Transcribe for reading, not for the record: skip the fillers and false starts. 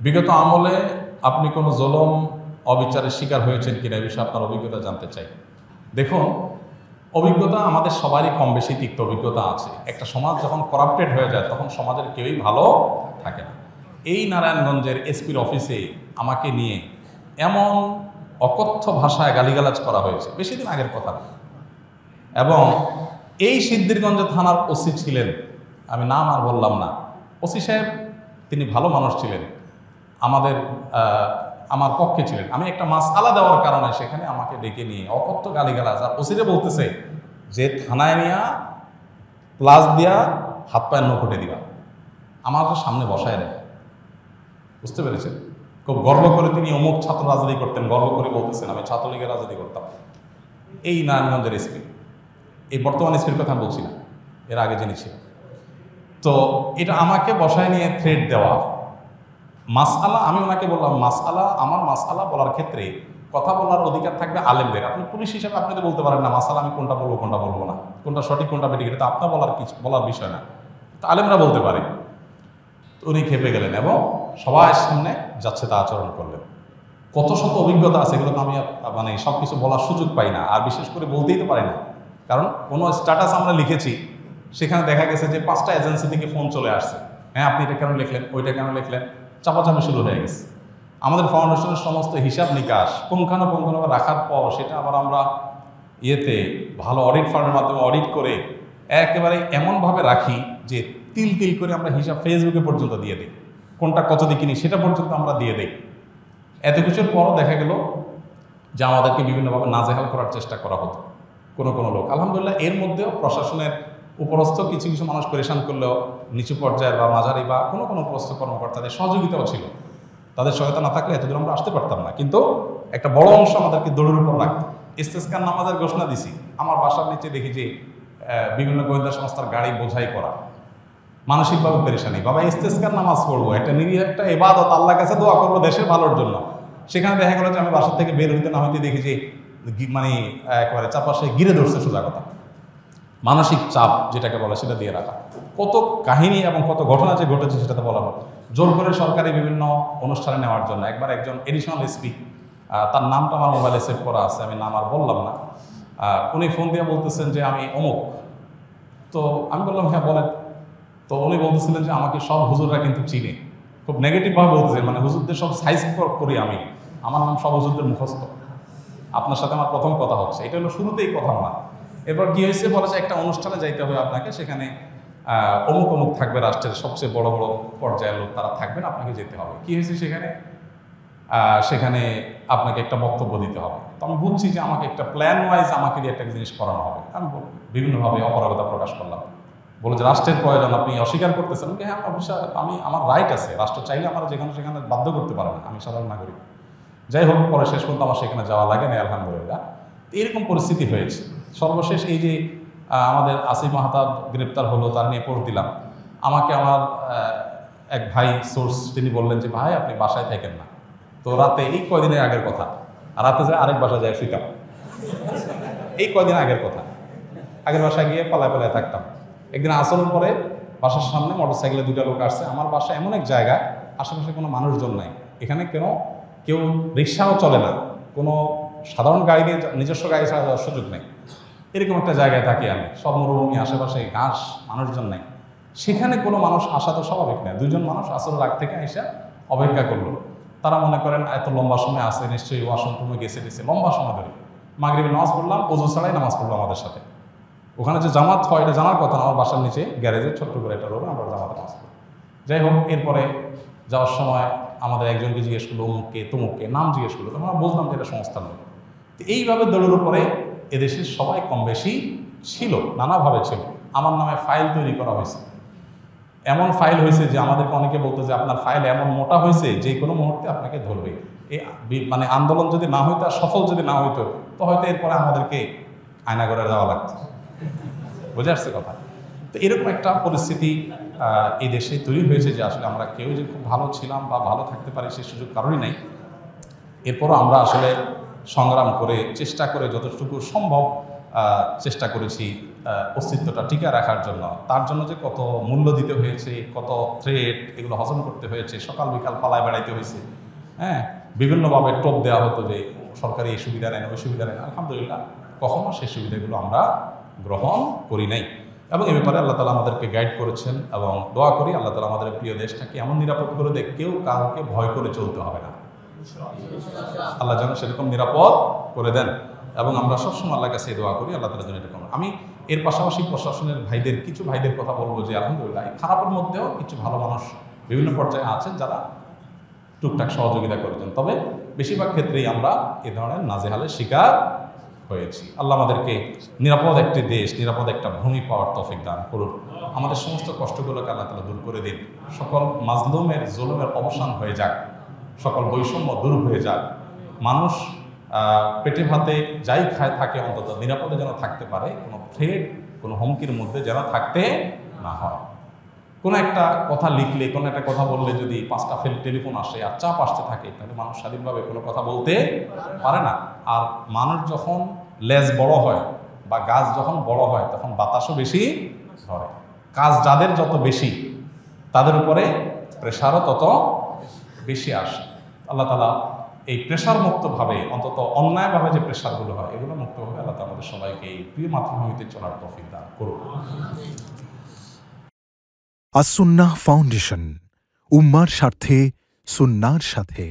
বিগত আমলে আপনি কোনো জুলুম অবিচারের শিকার হয়েছেন কিনা এই বিষয়ে আপনার অভিজ্ঞতা জানতে চাই। দেখুন, অভিজ্ঞতা আমাদের সবারই কম বেশি তিক্ত অভিজ্ঞতা আছে। একটা সমাজ যখন করাপ্টেড হয়ে যায় তখন সমাজের কেউই ভালো থাকে না। এই নারায়ণগঞ্জের এসপির অফিসে আমাকে নিয়ে এমন অকথ্য ভাষায় গালিগালাজ করা হয়েছে, বেশি দিন আগের কথা। এবং এই সিদ্ধিরগঞ্জ থানার ওসি ছিলেন, আমি নাম আর বললাম না, ওসি সাহেব তিনি ভালো মানুষ ছিলেন, আমার পক্ষে ছিলেন। আমি একটা মাসআলা দেওয়ার কারণে সেখানে আমাকে ডেকে নিয়ে অকথ্য গালিগালাজ, আর ওসিরে বলতেছে যে থানায় নিয়ে প্লাস দিয়া হাত পায়ের নখুটে দিবা, আমার সামনে বসায় রেখে। বুঝতে পেরেছেন? খুব গর্ব করে তিনি অমুক ছাত্র রাজনীতি করতেন, গর্ব করে বলতেছেন আমি ছাত্রলীগের রাজনীতি করতাম। এই নারায়ণগঞ্জের এসপি, এই বর্তমান এসপির কথা বলছি না, এর আগে যিনি ছিলেন। তো এটা আমাকে বসায় নিয়ে থ্রেট দেওয়া, মাসআলা, আমি ওনাকে বললাম মাসআলা, আমার মাসআলা বলার ক্ষেত্রে কথা বলার অধিকার থাকবে আলেমদের। আপনি পুলিশ হিসেবে আপনি তো বলতে পারেন না মাসআলা আমি কোনটা বলবো কোনটা বলবো না, কোনটা সঠিক কোনটা বেঠিক, এটা তো আপনার বলার বিষয় না, তো আলেমরা বলতে পারে। উনি খেপে গেলেন এবং সবার সামনে যাচ্ছে তা আচরণ করলেন। কত শত অভিজ্ঞতা আছে, এগুলো তো আমি মানে সব কিছু বলার সুযোগ পাই না, আর বিশেষ করে বলতেই তো পারি না। কারণ কোনো স্ট্যাটাস আমরা লিখেছি, সেখানে দেখা গেছে যে 5টা এজেন্সি থেকে ফোন চলে আসছে, হ্যাঁ আপনি এটা কেন লিখলেন, ওইটা কেন লিখলেন, চাপাচাপি শুরু হয়ে গেছে। আমাদের ফাউন্ডেশনের সমস্ত হিসাব নিকাশ পুঙ্খানুপুঙ্খভাবে রাখার পর সেটা আবার আমরা ভালো অডিট ফার্মের মাধ্যমে অডিট করে একেবারে এমনভাবে রাখি যে তিল তিল করে আমরা হিসাব ফেসবুকে পর্যন্ত দিয়ে দিই, কোনটা কত দিয়ে কিনি সেটা পর্যন্ত আমরা দিয়ে দিই। এত কিছুর পরও দেখা গেল যে আমাদেরকে বিভিন্নভাবে নাজেহাল করার চেষ্টা করা হতো কোনো কোনো লোক। আলহামদুলিল্লাহ এর মধ্যেও প্রশাসনের উপরস্থ কিছু কিছু মানুষ পরেশান করলেও নিচু পর্যায়ের বা মাঝারি বা কোনো কোনো উপরস্থ কর্মকর্তাদের সহযোগিতাও ছিল। তাদের সহায়তা না থাকলে এতদূর আমরা আসতে পারতাম না। কিন্তু একটা বড় অংশ আমাদেরকে দৌড়ের উপর রাখতো। ইস্তেসকার নামাজের ঘোষণা দিছি, আমার বাসার নিচে দেখি যে বিভিন্ন গোয়েন্দা সংস্থার গাড়ি বোঝাই করা, মানসিকভাবে পেরেশানি। বাবা ইস্তেসকার নামাজ পড়বো, একটা নিরীহ একটা ইবাদত, আল্লাহর কাছে দোয়া করবো দেশের ভালোর জন্য। সেখানে দেখা গেল যে আমি বাসার থেকে বের হইতে না হইতে দেখি যে মানে একেবারে চারপাশে ঘিরে ধরছে, সোজা কথা মানসিক চাপ যেটাকে বলে সেটা দিয়ে রাখা। কত কাহিনী এবং কত ঘটনা যে ঘটেছে সেটাতে বলা হয়। জোর করে সরকারি বিভিন্ন অনুষ্ঠানে নেওয়ার জন্য একবার একজন এডিশনাল এসপি, তার নামটা আমার মোবাইলে সেভ করা আছে, আমি নাম আর বললাম না, উনি ফোন দিয়ে বলতেছেন যে আমি অমুক। তো আমি বললাম হ্যাঁ বলেন। তো উনি বলতেছিলেন যে আমাকে সব হুজুররা কিন্তু চিনে, খুব নেগেটিভভাবে বলতেছেন, মানে হুজুরদের সব সাইজ করি আমি, আমার নাম সব হুজুরদের মুখস্থ, আপনার সাথে আমার প্রথম কথা হচ্ছে। এটা হলো শুরুতেই কথা না। এরপর কী হয়েছে বলেছে একটা অনুষ্ঠানে যাইতে হবে আপনাকে, সেখানে অমুক অমুক থাকবে, রাষ্ট্রের সবচেয়ে বড় বড় পর্যায়ের লোক তারা থাকবেন, আপনাকে যেতে হবে। কী হয়েছে সেখানে আপনাকে একটা বক্তব্য দিতে হবে। তো আমি বুঝছি যে আমাকে একটা প্ল্যান ওয়াইজ আমাকে দিয়ে একটা জিনিস করানো হবে। আমি বিভিন্নভাবে অপারগতা প্রকাশ করলাম, বলে যে রাষ্ট্রের প্রয়োজন আপনি অস্বীকার করতেছেন। হ্যাঁ অবশ্যই আমার রাইট আছে, রাষ্ট্র চাইলে আমার যেখানে সেখানে বাধ্য করতে পারে না, আমি সাধারণ নাগরিক। যাই হোক, পরে শেষ পর্যন্ত আমার সেখানে যাওয়া লাগে না আলহামদুলিল্লাহ। এরকম পরিস্থিতি হয়েছে। সর্বশেষ এই যে আমাদের আসিফ মাহতাব গ্রেপ্তার হলো, তার নিয়ে পোস্ট দিলাম, আমাকে আমার এক ভাই সোর্স তিনি বললেন যে ভাই আপনি বাসায় থাকেন না। তো রাতে, এই কয়দিনের আগের কথা, রাতে যায় আরেক বাসায় যায় শুইতাম, এই কয়দিন আগের কথা। আগের বাসায় গিয়ে পালায় পালায় থাকতাম। একদিন আসরের পরে বাসার সামনে মোটরসাইকেলে 2টা লোক আসছে। আমার বাসা এমন এক জায়গায় আশেপাশে কোনো মানুষজন নাই, এখানে কেউ রিক্সাও চলে না, কোনো সাধারণ গাড়ি দিয়ে নিজস্ব গাড়ি ছাড়া যাওয়ার সুযোগ নেই। এরকম একটা জায়গায় থাকি আমি, সব মরুভূমি, আশেপাশে ঘাস, মানুষজন নেই। সেখানে কোনো মানুষ আসা তো স্বাভাবিক নয়। 2জন মানুষ আসরের আগ থেকে এসে অপেক্ষা করলো। তারা মনে করেন এত লম্বা সময় আসে, নিশ্চয়ই ওয়াশরুমে গেছে লম্বা সময় ধরে। মাগরিবের নামাজ পড়লাম, ওযু ছাড়াই নামাজ পড়লো আমাদের সাথে। ওখানে যে জামাত হয় এটা জানার কথা না, আমার বাসার নিচে গ্যারেজে ছোট্ট করে একটা রোড, আমরা জামাতে নামাজ পড়ি। যাই হোক, এরপরে যাওয়ার সময় আমাদের একজনকে জিজ্ঞেস করলো অমুককে তমুককে, নাম জিজ্ঞেস করলো, তখন আমরা বুঝলাম যে এটা সংস্থার লোক। তো এইভাবে দৌড়ের উপরে এদেশের সবাই কম বেশি ছিল, নানাভাবে ছিল। আমার নামে ফাইল তৈরি করা হয়েছে, এমন ফাইল হয়েছে যে আমাদেরকে অনেকে বলতো যে আপনার ফাইল এমন মোটা হয়েছে যে কোনো মুহূর্তে আপনাকে ধরবে। এই মানে আন্দোলন যদি না হইতো, সফল যদি না হইতো, তো হয়তো এরপরে আমাদেরকে আয়নাঘরে যাওয়া লাগতো। বুঝে আসছে কথা? তো এরকম একটা পরিস্থিতি এই দেশে তৈরি হয়েছে যে আসলে আমরা কেউ যে খুব ভালো ছিলাম বা ভালো থাকতে পারি সেই সুযোগ কারোরই নাই। এরপরও আমরা আসলে সংগ্রাম করে চেষ্টা করে যতটুকু সম্ভব চেষ্টা করেছি অস্তিত্বটা টিকে রাখার জন্য, তার জন্য যে কত মূল্য দিতে হয়েছে, কত থ্রেট, এগুলো হজম করতে হয়েছে, সকাল বিকাল পালায় বেড়াইতে হয়েছে, হ্যাঁ, বিভিন্নভাবে টোপ দেওয়া হতো যে সরকারি এই সুবিধা নেন, ওই সুবিধা নেন। আলহামদুলিল্লাহ কখনো সেই সুবিধাগুলো আমরা গ্রহণ করি নাই, এবং এ ব্যাপারে আল্লাহ তালা আমাদেরকে গাইড করেছেন। এবং দোয়া করি আল্লাহ তালা আমাদের প্রিয় দেশটাকে এমন নিরাপদ করে দেয়, কেউ কাউকে ভয় করে চলতে হবে না। আল্লাহ যেন সেরকম নিরাপদ করে দেন, এবং আমরা সবসময় আল্লাহর কাছে দোয়া করি আল্লাহ তালা যেন এরকম। আমি এর পাশাপাশি প্রশাসনের ভাইদের, কিছু ভাইদের কথা বলবো যে আলহামদুলিল্লাহ খারাপের মধ্যেও কিছু ভালো মানুষ বিভিন্ন পর্যায়ে আছেন যারা টুকটাক সহযোগিতা করেছেন, তবে বেশিরভাগ ক্ষেত্রেই আমরা এ ধরনের নাজেহালের শিকার হয়েছি। আল্লাহ আমাদেরকে নিরাপদ একটি দেশ, নিরাপদ একটা ভূমি পাওয়ার তৌফিক দান করুন। আমাদের সমস্ত কষ্টগুলোকে আল্লাহ তাআলা দূর করে দিন। সকল মাজলুমের জুলুমের অবসান হয়ে যাক, সকল বৈষম্য দূর হয়ে যাক। মানুষ পেটে ভাতে যাই খায় থাকে অন্তত নিরাপদে যেন থাকতে পারে, কোনো থ্রেট, কোনো হুমকির মধ্যে যেন থাকতে না হয়। কোনো একটা কথা লিখলে, কোনো একটা কথা বললে যদি 5টা টেলিফোন আসে আর চাপ আসতে থাকে, তাহলে মানুষ স্বাধীনভাবে কোনো কথা বলতে পারে না। আর মানুষ যখন লেজ বড় হয় বা গাছ যখন বড় হয়, তখন বাতাসও বেশি ধরে। কাজ যাদের যত বেশি, তাদের উপরে প্রেশারও তত বেশি আসে। আল্লাহ তাআলা এই প্রেশার মুক্তভাবে, অন্তত অন্যায়ভাবে যে প্রেশারগুলো হয়, এগুলো মুক্তভাবে আল্লাহ তাআলা আমাদের সবাইকে এই প্রিয় মাতৃভূমিতে চলার তৌফিক দান করুন। আস-সুন্নাহ ফাউন্ডেশন, উম্মার স্বার্থে সুন্নাহর সাথে।